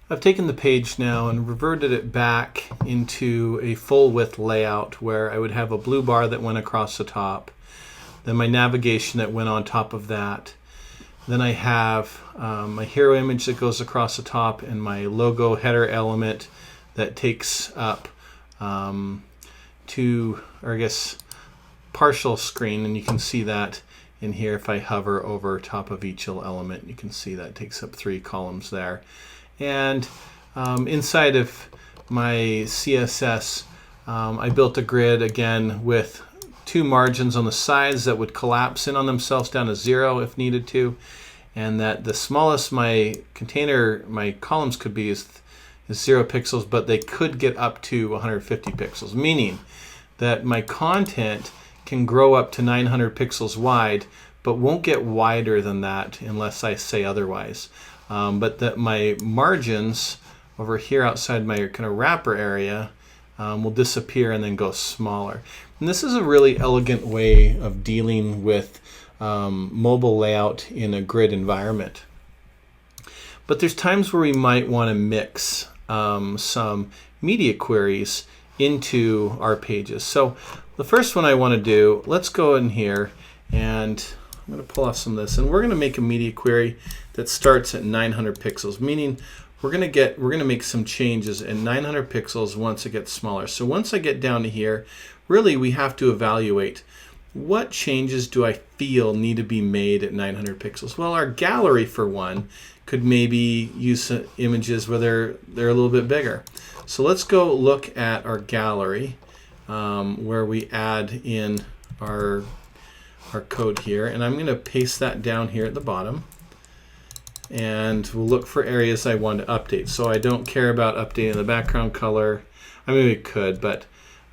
I've taken the page now and reverted it back into a full width layout where I would have a blue bar that went across the top, then my navigation that went on top of that. Then I have my hero image that goes across the top and my logo header element that takes up partial screen, and you can see that in here if I hover over top of each element. You can see that takes up 3 columns there. And inside of my CSS, I built a grid again with 2 margins on the sides that would collapse in on themselves down to 0 if needed to, and that the smallest my columns could be is 0 pixels, but they could get up to 150 pixels, meaning that my content can grow up to 900 pixels wide, but won't get wider than that unless I say otherwise. But that my margins over here outside my kind of wrapper area will disappear and then go smaller. And this is a really elegant way of dealing with mobile layout in a grid environment. But there's times where we might want to mix some media queries into our pages. So the first one I want to do, let's go in here and I'm going to pull off some of this, and we're going to make a media query that starts at 900 pixels, meaning we're going to make some changes in 900 pixels once it gets smaller. So once I get down to here, really we have to evaluate what changes do I feel need to be made at 900 pixels. Well, our gallery, for one, could maybe use images where they're a little bit bigger. So let's go look at our gallery where we add in our code here, and I'm going to paste that down here at the bottom, and we'll look for areas I want to update. So I don't care about updating the background color. I mean, it could, but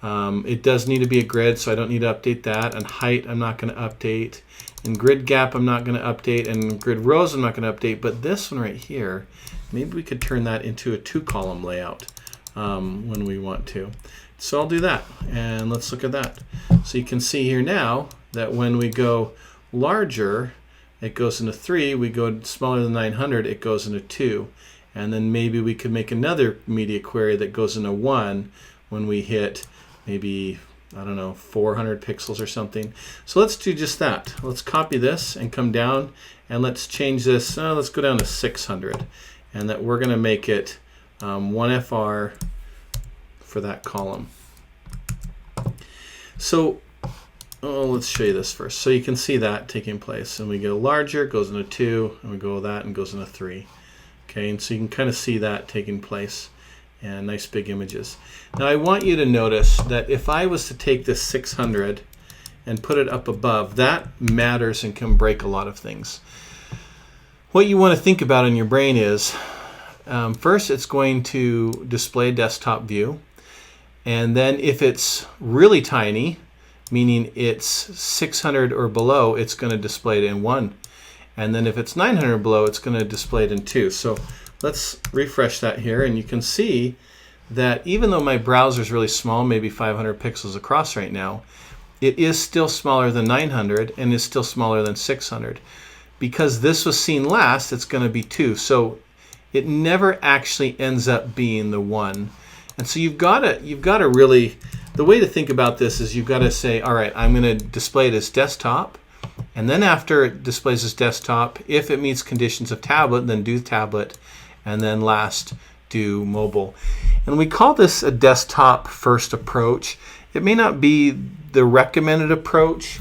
it does need to be a grid, so I don't need to update that. And height I'm not going to update, and grid gap I'm not going to update, and grid rows I'm not going to update. But this one right here, maybe we could turn that into a 2-column layout when we want to. So I'll do that, and let's look at that. So you can see here now that when we go larger, it goes into 3. We go smaller than 900, it goes into 2. And then maybe we could make another media query that goes into 1 when we hit maybe, I don't know, 400 pixels or something. So let's do just that. Let's copy this and come down, and let's change this. Let's go down to 600, and that we're going to make it 1FR for that column. So let's show you this first. So you can see that taking place, and we go larger, it goes into 2, and we go that and goes into 3. Okay, and so you can kind of see that taking place, and nice big images. Now I want you to notice that if I was to take this 600 and put it up above, that matters and can break a lot of things. What you want to think about in your brain is, first it's going to display desktop view, and then if it's really tiny, meaning it's 600 or below, it's going to display it in 1. And then if it's 900 below, it's going to display it in 2. So let's refresh that here, and you can see that even though my browser is really small, maybe 500 pixels across right now, it is still smaller than 900 and is still smaller than 600. Because this was seen last, it's going to be 2. So it never actually ends up being the 1. And so you've got to really, the way to think about this is you've got to say, all right, I'm going to display it as desktop, and then after it displays as desktop, if it meets conditions of tablet, then do tablet, and then last do mobile. And we call this a desktop first approach. It may not be the recommended approach.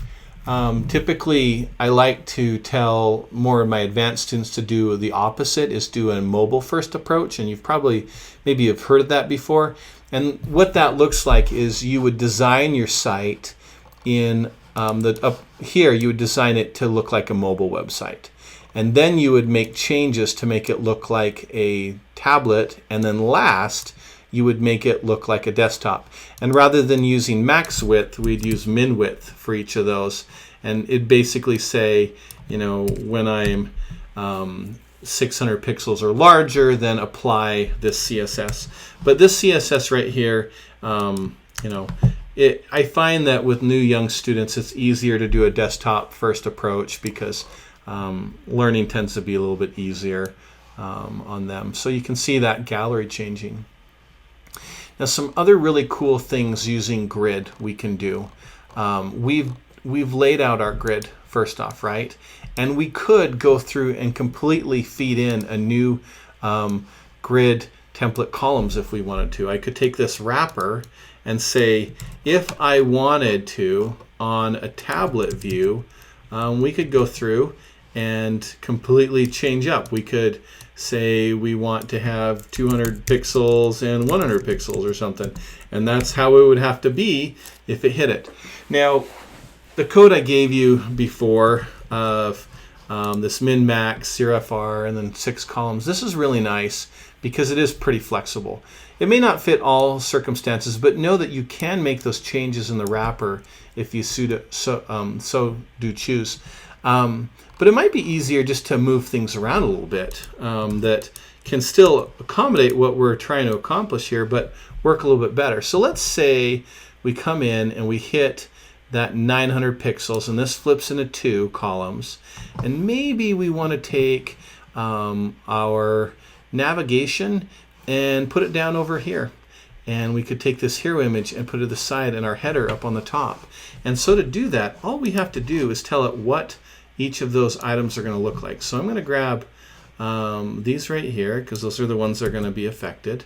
Typically, I like to tell more of my advanced students to do the opposite, is do a mobile first approach, and you've probably maybe have heard of that before. And what that looks like is you would design your site in up here, you would design it to look like a mobile website. And then you would make changes to make it look like a tablet, and then last, you would make it look like a desktop. And rather than using max width, we'd use min width for each of those. And it'd basically say, you know, when I'm 600 pixels or larger, then apply this CSS. But this CSS right here, you know, I find that with new young students, it's easier to do a desktop first approach because learning tends to be a little bit easier on them. So you can see that gallery changing. Now some other really cool things using grid we can do. We've laid out our grid first off, right? And we could go through and completely feed in a new grid template columns if we wanted to. I could take this wrapper and say, if I wanted to, on a tablet view, we could go through and completely change up. We could say we want to have 200 pixels and 100 pixels or something, and that's how it would have to be if it hit it. Now, the code I gave you before of this min max, CRFR, and then 6 columns, this is really nice because it is pretty flexible. It may not fit all circumstances, but know that you can make those changes in the wrapper if you so do choose. But it might be easier just to move things around a little bit that can still accommodate what we're trying to accomplish here, but work a little bit better. So let's say we come in and we hit that 900 pixels, and this flips into 2 columns. And maybe we want to take our navigation and put it down over here. And we could take this hero image and put it to the side and our header up on the top. And so to do that, all we have to do is tell it what each of those items are going to look like. So I'm going to grab these right here because those are the ones that are going to be affected.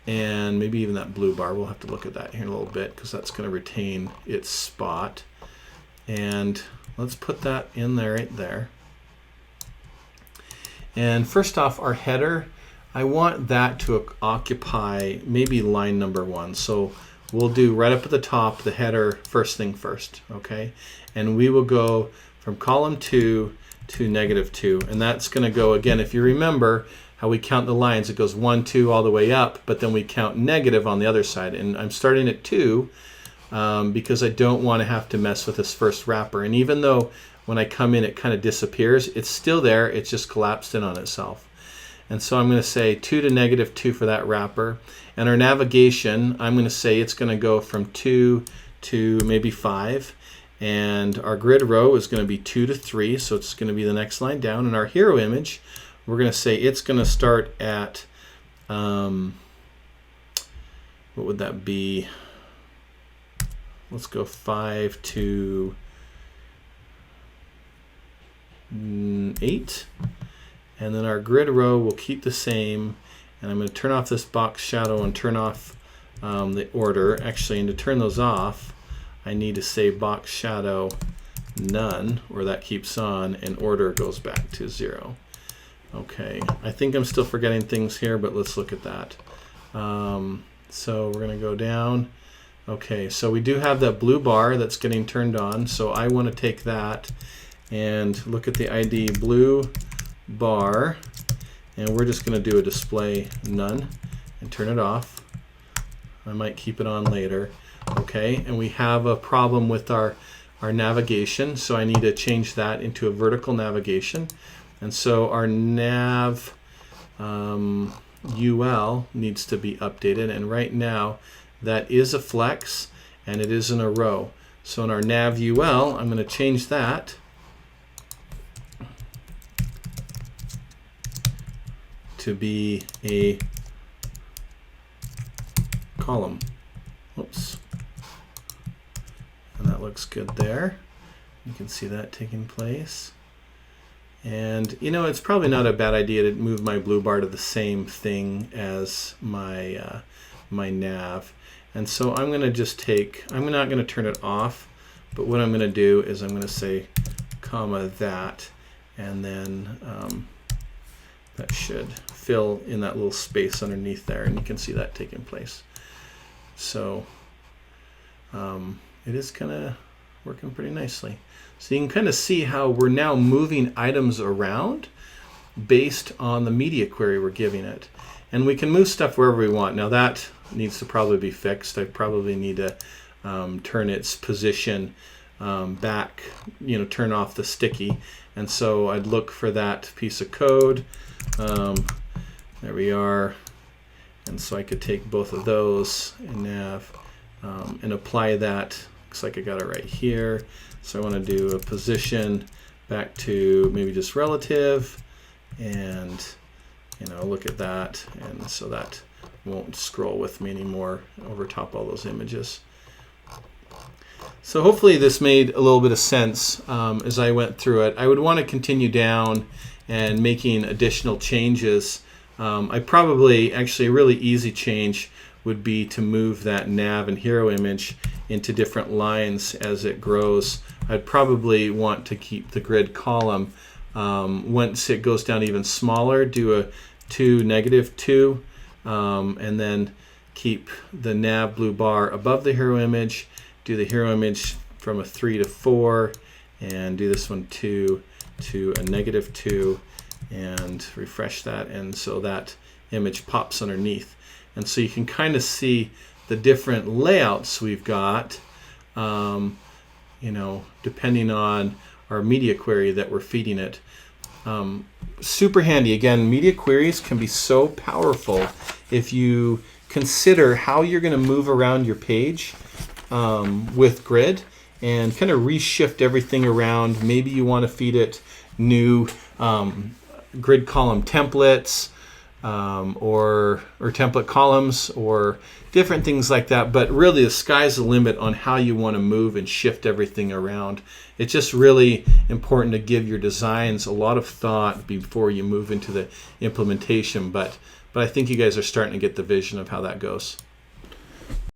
And maybe even that blue bar, we'll have to look at that here in a little bit because that's going to retain its spot. And let's put that in there right there. And first off, our header, I want that to occupy maybe line number 1. So we'll do right up at the top the header first thing first, okay? And we will go from column 2 to -2. And that's going to go, again, if you remember how we count the lines, it goes 1, 2 all the way up, but then we count negative on the other side. And I'm starting at 2 because I don't want to have to mess with this first wrapper. And even though when I come in it kind of disappears, it's still there, it's just collapsed in on itself. And so I'm going to say 2 to -2 for that wrapper. And our navigation, I'm going to say it's going to go from 2 to maybe 5. And our grid row is going to be 2 to 3, so it's going to be the next line down. And our hero image, we're going to say it's going to start at, what would that be? Let's go 5 to 8. And then our grid row will keep the same. And I'm going to turn off this box shadow and turn off the order. Actually, and to turn those off, I need to say box shadow none, where that keeps on, and order goes back to 0. Okay, I think I'm still forgetting things here, but let's look at that. So we're going to go down. Okay, so we do have that blue bar that's getting turned on, so I want to take that and look at the ID blue bar, and we're just going to do a display none and turn it off. I might keep it on later. Okay, and we have a problem with our navigation, so I need to change that into a vertical navigation. And so our nav UL needs to be updated, and right now that is a flex and it is in a row. So in our nav UL, I'm going to change that to be a column. Oops. And that looks good there. You can see that taking place. And you know, it's probably not a bad idea to move my blue bar to the same thing as my my nav. And so I'm going to just take, I'm not going to turn it off, but what I'm going to do is I'm going to say comma that, and then that should fill in that little space underneath there, and you can see that taking place. So it is kind of working pretty nicely. So you can kind of see how we're now moving items around based on the media query we're giving it. And we can move stuff wherever we want. Now that needs to probably be fixed. I probably need to turn its position back, you know, turn off the sticky. And so I'd look for that piece of code. There we are. And so I could take both of those and nav and apply that. Looks like I got it right here. So I want to do a position back to maybe just relative, and look at that, and so that won't scroll with me anymore over top all those images. So hopefully this made a little bit of sense as I went through it. I would want to continue down and making additional changes. I probably, actually a really easy change would be to move that nav and hero image into different lines as it grows. I'd probably want to keep the grid column. Once it goes down even smaller, do a 2, -2, and then keep the nav blue bar above the hero image. Do the hero image from a 3 to 4, and do this one 2 to a -2, and refresh that, and so that image pops underneath. And so you can kind of see the different layouts we've got, depending on our media query that we're feeding it. Super handy. Again, media queries can be so powerful if you consider how you're going to move around your page with grid and kind of reshift everything around. Maybe you want to feed it new grid column templates or template columns or different things like that. But really the sky's the limit on how you want to move and shift everything around. It's just really important to give your designs a lot of thought before you move into the implementation. But I think you guys are starting to get the vision of how that goes.